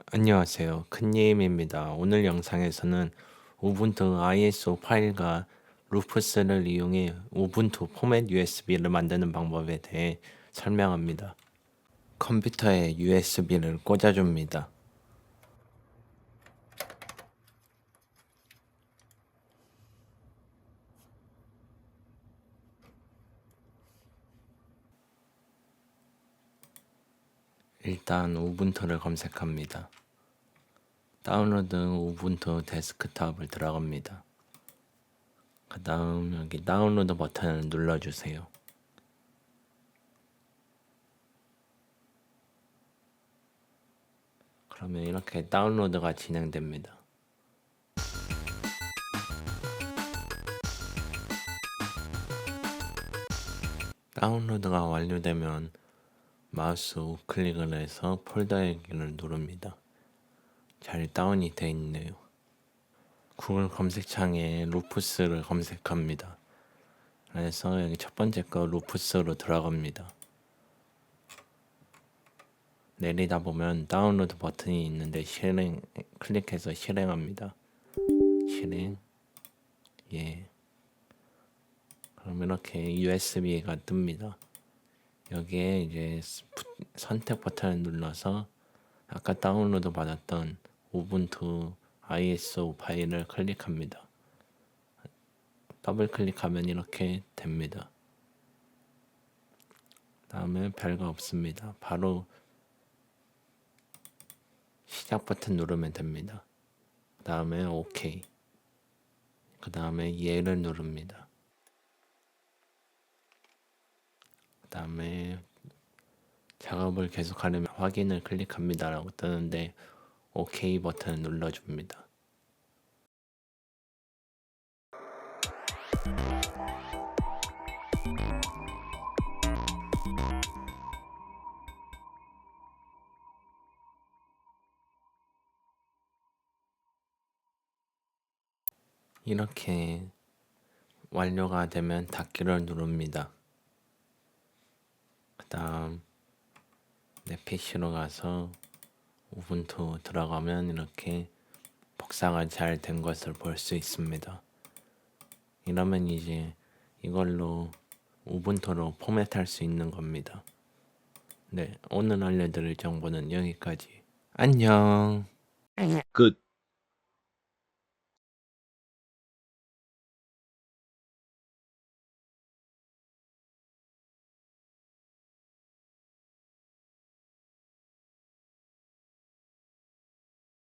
안녕하세요. 큰님입니다. 오늘 영상에서는 우분투 ISO 파일과 루프스를 이용해 우분투 포맷 USB를 만드는 방법에 대해 설명합니다. 컴퓨터에 USB를 꽂아줍니다. 일단 우분투를 검색합니다. 다운로드 우분투 데스크탑을 들어갑니다. 그 다음 여기 다운로드 버튼을 눌러주세요. 그러면 이렇게 다운로드가 진행됩니다. 다운로드가 완료되면 마우스 우클릭을 해서 폴더 열기를 누릅니다. 잘 다운이 되어 있네요. 구글 검색창에 루프스를 검색합니다. 그래서 여기 첫 번째 거 루프스로 들어갑니다. 내리다 보면 다운로드 버튼이 있는데 클릭해서 실행합니다. 실행. 예. 그럼 이렇게 USB가 뜹니다. 여기에 이제 선택 버튼을 눌러서 아까 다운로드 받았던 우분투 ISO 파일을 클릭합니다. 더블 클릭하면 이렇게 됩니다. 다음에 별거 없습니다. 바로 시작 버튼 누르면 됩니다. 그 다음에 OK. 그 다음에 얘를 누릅니다. 그 다음에 작업을 계속하려면 확인을 클릭합니다 라고 뜨는데 OK 버튼을 눌러줍니다. 이렇게 완료가 되면 닫기를 누릅니다. 그 다음 내 PC로 가서 우분투 들어가면 이렇게 복사가 잘 된 것을 볼 수 있습니다. 이러면 이제 이걸로 우분투로 포맷할 수 있는 겁니다. 네, 오늘 알려드릴 정보는 여기까지. 안녕. 끝.